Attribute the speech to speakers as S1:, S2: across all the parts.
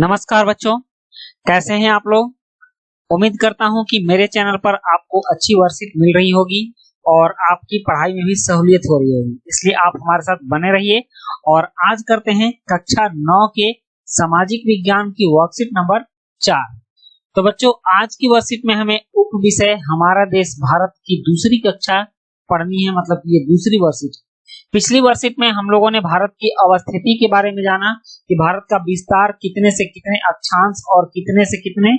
S1: नमस्कार बच्चों, कैसे हैं आप लोग। उम्मीद करता हूं कि मेरे चैनल पर आपको अच्छी वर्कशीट मिल रही होगी और आपकी पढ़ाई में भी सहूलियत हो रही होगी, इसलिए आप हमारे साथ बने रहिए। और आज करते हैं कक्षा 9 के सामाजिक विज्ञान की वर्कशीट नंबर 4। तो बच्चों, आज की वर्कशीट में हमें उप विषय हमारा देश भारत की दूसरी कक्षा पढ़नी है, मतलब ये दूसरी वर्कशीट। पिछली वर्कशीट में हम लोगों ने भारत की अवस्थिति के बारे में जाना कि भारत का विस्तार कितने से कितने अक्षांश और कितने से कितने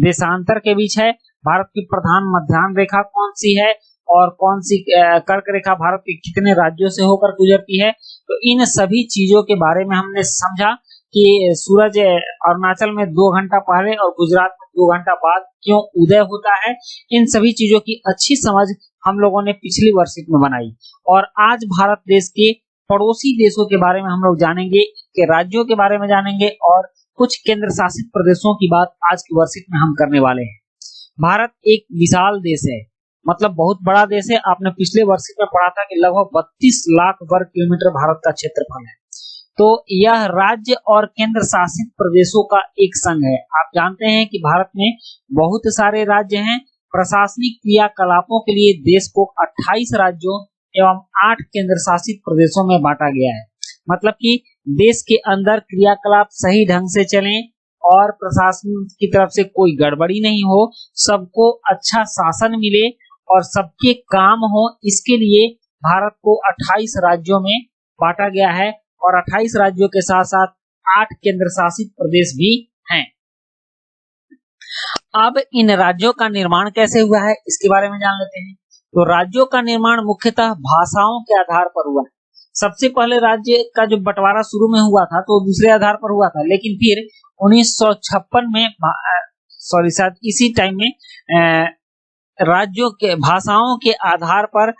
S1: देशांतर के बीच है, भारत की प्रधान मध्याह्न रेखा कौन सी है और कौन सी कर्क रेखा भारत के कितने राज्यों से होकर गुजरती है। तो इन सभी चीजों के बारे में हमने समझा कि सूरज अरुणाचल में 2 घंटा पहले और गुजरात में 2 घंटा बाद क्यों उदय होता है। इन सभी चीजों की अच्छी समझ हम लोगों ने पिछली वर्कशीट में बनाई। और आज भारत देश के पड़ोसी देशों के बारे में हम लोग जानेंगे, के राज्यों के बारे में जानेंगे और कुछ केंद्र शासित प्रदेशों की बात आज की वर्कशीट में हम करने वाले हैं। भारत एक विशाल देश है, मतलब बहुत बड़ा देश है। आपने पिछले वर्कशीट में पढ़ा था कि लगभग 32 लाख वर्ग किलोमीटर भारत का क्षेत्रफल है। तो यह राज्य और केंद्र शासित प्रदेशों का एक संघ है। आप जानते हैं कि भारत में बहुत सारे राज्य हैं। प्रशासनिक क्रियाकलापों के लिए देश को 28 राज्यों एवं 8 केंद्र शासित प्रदेशों में बांटा गया है। मतलब कि देश के अंदर क्रियाकलाप सही ढंग से चलें और प्रशासन की तरफ से कोई गड़बड़ी नहीं हो, सबको अच्छा शासन मिले और सबके काम हो, इसके लिए भारत को 28 राज्यों में बांटा गया है। और 28 राज्यों के साथ साथ 8 केंद्र शासित प्रदेश भी हैं। अब इन राज्यों का निर्माण कैसे हुआ है, इसके बारे में जान लेते हैं। तो राज्यों का निर्माण मुख्यतः भाषाओं के आधार पर हुआ है। सबसे पहले राज्य का जो बंटवारा शुरू में हुआ था तो दूसरे आधार पर हुआ था, लेकिन फिर 1956 में शायद इसी टाइम में राज्यों के भाषाओं के आधार पर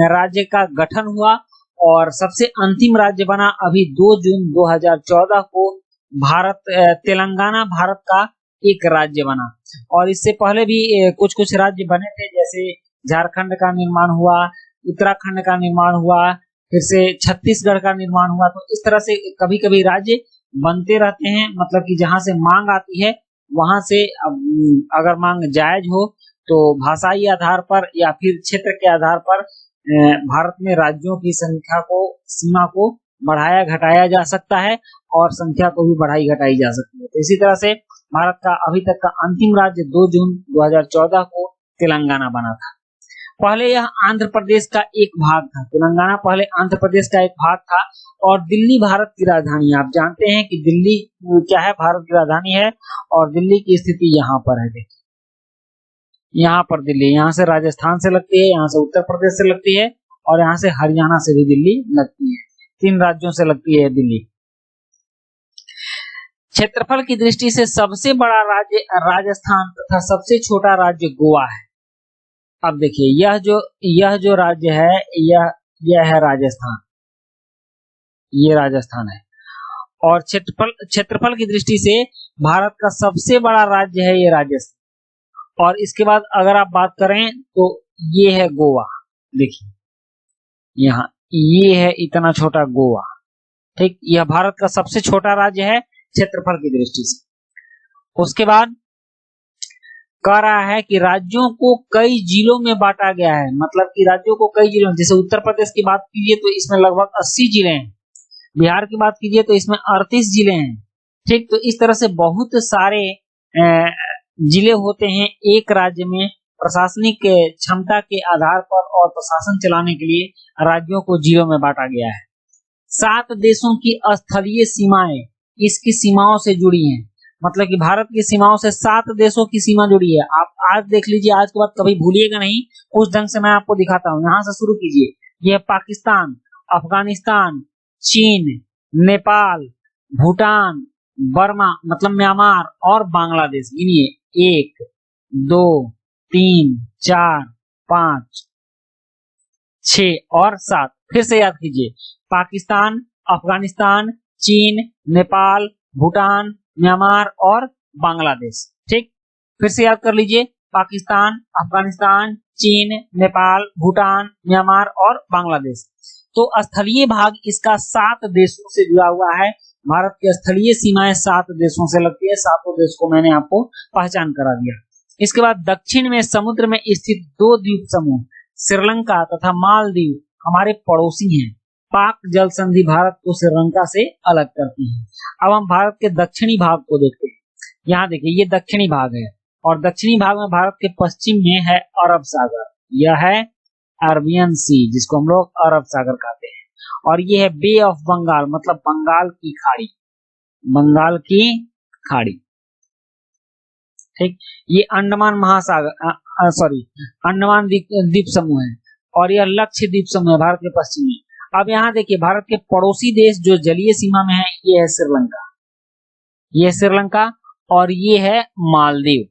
S1: राज्य का गठन हुआ और सबसे अंतिम राज्य बना अभी 2 जून 2014 को तेलंगाना भारत का एक राज्य बना। और इससे पहले भी कुछ कुछ राज्य बने थे, जैसे झारखंड का निर्माण हुआ, उत्तराखंड का निर्माण हुआ, फिर से छत्तीसगढ़ का निर्माण हुआ। तो इस तरह से कभी कभी राज्य बनते रहते हैं, मतलब कि जहां से मांग आती है वहां से अगर मांग जायज हो तो भाषाई आधार पर या फिर क्षेत्र के आधार पर भारत में राज्यों की संख्या को, सीमा को बढ़ाया घटाया जा सकता है और संख्या को भी बढ़ाई घटाई जा सकती है। तो इसी तरह से भारत का अभी तक का अंतिम राज्य 2 जून 2014 को तेलंगाना बना था। पहले यह आंध्र प्रदेश का एक भाग था। तेलंगाना पहले आंध्र प्रदेश का एक भाग था और दिल्ली भारत की राजधानी है। आप जानते हैं कि दिल्ली क्या है, भारत की राजधानी है और दिल्ली की स्थिति यहाँ पर है। देखिए यहाँ पर दिल्ली, यहाँ से राजस्थान से लगती है, यहाँ से उत्तर प्रदेश से लगती है और यहाँ से हरियाणा से भी दिल्ली लगती है। 3 राज्यों से लगती है दिल्ली। क्षेत्रफल की दृष्टि से सबसे बड़ा राज्य राजस्थान तथा सबसे छोटा राज्य गोवा है। अब देखिए यह जो राज्य है यह है राजस्थान, ये राजस्थान है। और क्षेत्रफल की दृष्टि से भारत का सबसे बड़ा राज्य है ये राजस्थान। और इसके बाद अगर आप बात करें तो ये है गोवा। देखिए यहाँ ये है इतना छोटा गोवा, ठीक। यह भारत का सबसे छोटा राज्य है क्षेत्रफल की दृष्टि से। उसके बाद कह रहा है कि राज्यों को कई जिलों में बांटा गया है, मतलब कि राज्यों को कई जिलों, जैसे उत्तर प्रदेश की बात कीजिए तो इसमें लगभग 80 जिले हैं, बिहार की बात कीजिए तो इसमें 38 जिले हैं, ठीक। तो इस तरह से बहुत सारे जिले होते हैं एक राज्य में। प्रशासनिक क्षमता के आधार पर और प्रशासन चलाने के लिए राज्यों को जिलों में बांटा गया है। 7 देशों की स्थलीय सीमाएं इसकी सीमाओं से जुड़ी हैं, मतलब कि भारत की सीमाओं से 7 देशों की सीमा जुड़ी है। आप आज देख लीजिए, आज के बाद कभी भूलिएगा नहीं, उस ढंग से मैं आपको दिखाता हूँ। यहाँ से शुरू कीजिए, यह पाकिस्तान, अफगानिस्तान, चीन, नेपाल, भूटान, बर्मा मतलब म्यांमार और बांग्लादेश। गिनिए 1 2 3 4 5 6 और 7। फिर से याद कीजिए, पाकिस्तान, अफगानिस्तान, चीन, नेपाल, भूटान, म्यांमार और बांग्लादेश, ठीक। फिर से याद कर लीजिए, पाकिस्तान, अफगानिस्तान, चीन, नेपाल, भूटान, म्यांमार और बांग्लादेश। तो स्थलीय भाग इसका 7 देशों से जुड़ा हुआ है, भारत की स्थलीय सीमाएं 7 देशों से लगती है। 7 देश को मैंने आपको पहचान करा दिया। इसके बाद दक्षिण में समुद्र में स्थित 2 द्वीप समूह श्रीलंका तथा मालदीव हमारे पड़ोसी हैं। पाक जल संधि भारत को श्रीलंका से अलग करती है। अब हम भारत के दक्षिणी भाग को देखते हैं। यहाँ देखिए, ये दक्षिणी भाग है और दक्षिणी भाग में भारत के पश्चिम में है अरब सागर, यह है अरबियन सी, जिसको हम लोग अरब सागर कहते हैं। और ये है बे ऑफ बंगाल, मतलब बंगाल की खाड़ी, बंगाल की खाड़ी। ठीक, ये अंडमान महासागर अंडमान द्वीप समूह है और यह लक्षद्वीप समूह है भारत के पश्चिम में। अब यहाँ देखिए, भारत के पड़ोसी देश जो जलीय सीमा में है, ये है श्रीलंका, ये श्रीलंका और ये है मालदीव।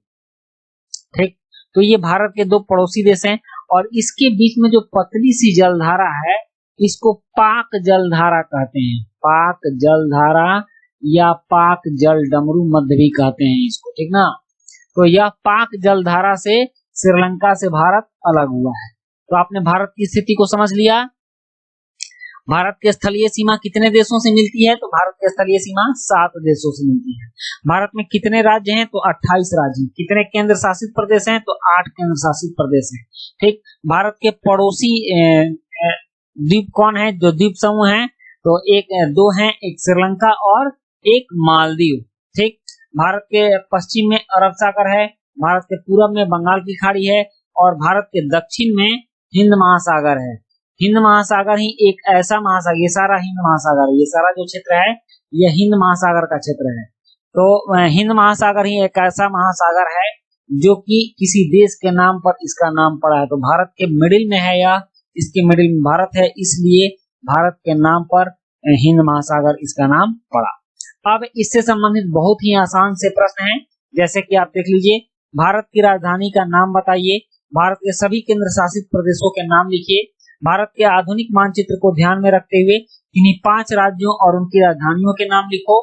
S1: ठीक, तो ये भारत के 2 पड़ोसी देश हैं और इसके बीच में जो पतली सी जलधारा है, इसको पाक जलधारा कहते हैं। पाक जलधारा या पाक जल डमरू मध्य भी कहते हैं इसको, ठीक ना। तो यह पाक जलधारा से श्रीलंका से भारत अलग हुआ है। तो आपने भारत की स्थिति को समझ लिया। भारत की स्थलीय सीमा कितने देशों से मिलती है? तो भारत की स्थलीय सीमा 7 देशों से मिलती है। भारत में कितने राज्य हैं? तो 28 राज्य। कितने केंद्र शासित प्रदेश हैं? तो 8 केंद्र शासित प्रदेश हैं। ठीक, भारत के पड़ोसी द्वीप कौन है? जो द्वीप समूह हैं, तो 2 हैं, एक श्रीलंका और एक मालदीव। ठीक, भारत के पश्चिम में अरब सागर है, भारत के पूर्व में बंगाल की खाड़ी है और भारत के दक्षिण में हिंद महासागर है। हिंद महासागर ही एक ऐसा महासागर, ये सारा हिंद महासागर, ये सारा जो क्षेत्र है, यह हिंद महासागर का क्षेत्र है। तो हिंद महासागर ही एक ऐसा महासागर है जो कि किसी देश के नाम पर इसका नाम पड़ा है। तो भारत के मिडिल में है, या इसके मिडिल में भारत है, इसलिए भारत के नाम पर हिंद महासागर इसका नाम पड़ा। अब इससे संबंधित बहुत ही आसान से प्रश्न हैं, जैसे कि आप देख लीजिए, भारत की राजधानी का नाम बताइए, भारत के सभी केंद्र शासित प्रदेशों के नाम लिखिए, भारत के आधुनिक मानचित्र को ध्यान में रखते हुए इन्हीं 5 राज्यों और उनकी राजधानियों के नाम लिखो,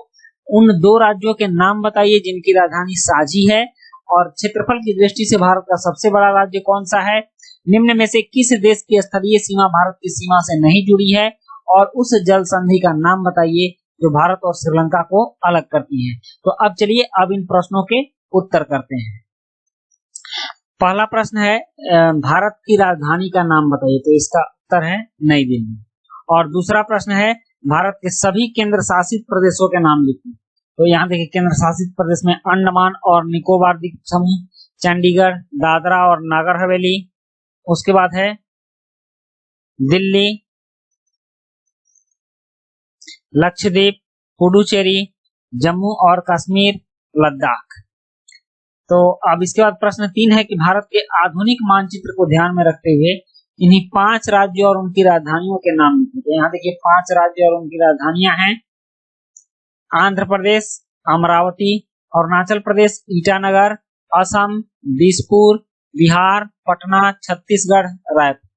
S1: उन 2 राज्यों के नाम बताइए जिनकी राजधानी साझी है, और क्षेत्रफल की दृष्टि से भारत का सबसे बड़ा राज्य कौन सा है, निम्न में से किस देश की स्थलीय सीमा भारत की सीमा से नहीं जुड़ी है, और उस जल संधि का नाम बताइए जो भारत और श्रीलंका को अलग करती है। तो अब चलिए, अब इन प्रश्नों के उत्तर करते हैं। पहला प्रश्न है, भारत की राजधानी का नाम बताइए, तो इसका उत्तर है नई दिल्ली। और दूसरा प्रश्न है, भारत के सभी केंद्र शासित प्रदेशों के नाम लिखिए। तो यहाँ देखिए, केंद्र शासित प्रदेश में अंडमान और निकोबार द्वीप समूह, चंडीगढ़, दादरा और नागर हवेली, उसके बाद है दिल्ली, लक्षद्वीप, पुडुचेरी, जम्मू और कश्मीर, लद्दाख। तो अब इसके बाद प्रश्न 3 है कि भारत के आधुनिक मानचित्र को ध्यान में रखते हुए इन्हीं 5 राज्यों और उनकी राजधानियों के नाम लिखिए। यहाँ देखिए, 5 राज्य और उनकी राजधानियां हैं, आंध्र प्रदेश, अमरावती, अरुणाचल प्रदेश, ईटानगर, असम, दिसपुर, बिहार, पटना, छत्तीसगढ़, रायपुर।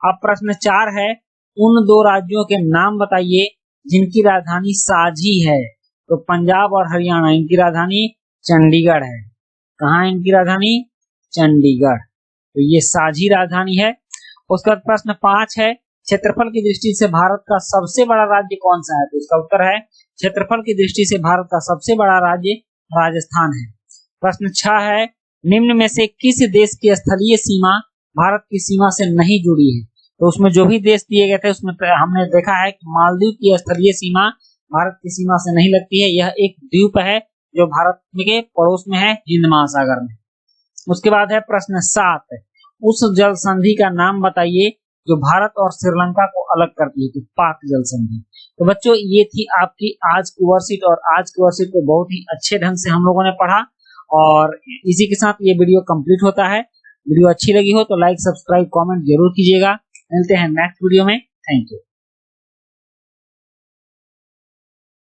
S1: अब प्रश्न 4 है, उन 2 राज्यों के नाम बताइए जिनकी राजधानी साझी है। तो पंजाब और हरियाणा, इनकी राजधानी चंडीगढ़ है। कहाँ है इनकी राजधानी? चंडीगढ़। तो ये साझी राजधानी है। उसके बाद प्रश्न 5 है, क्षेत्रफल की दृष्टि से भारत का सबसे बड़ा राज्य कौन सा है? तो इसका उत्तर है, क्षेत्रफल की दृष्टि से भारत का सबसे बड़ा राज्य राजस्थान है। प्रश्न 6 है, निम्न में से किस देश की स्थलीय सीमा भारत की सीमा से नहीं जुड़ी है? तो उसमें जो भी देश दिए गए थे, उसमें हमने देखा है कि मालदीव की स्थलीय सीमा भारत की सीमा से नहीं लगती है। यह एक द्वीप है जो भारत के पड़ोस में है, हिंद महासागर में। उसके बाद है प्रश्न 7, उस जल संधि का नाम बताइए जो भारत और श्रीलंका को अलग करती है। तो पाक जल संधि। तो बच्चों, ये थी आपकी आज की वर्कशीट, और आज की वर्कशीट को बहुत ही अच्छे ढंग से हम लोगों ने पढ़ा, और इसी के साथ ये वीडियो कंप्लीट होता है। वीडियो अच्छी लगी हो तो लाइक, सब्सक्राइब, कमेंट जरूर कीजिएगा। मिलते हैं नेक्स्ट वीडियो में। Thank you.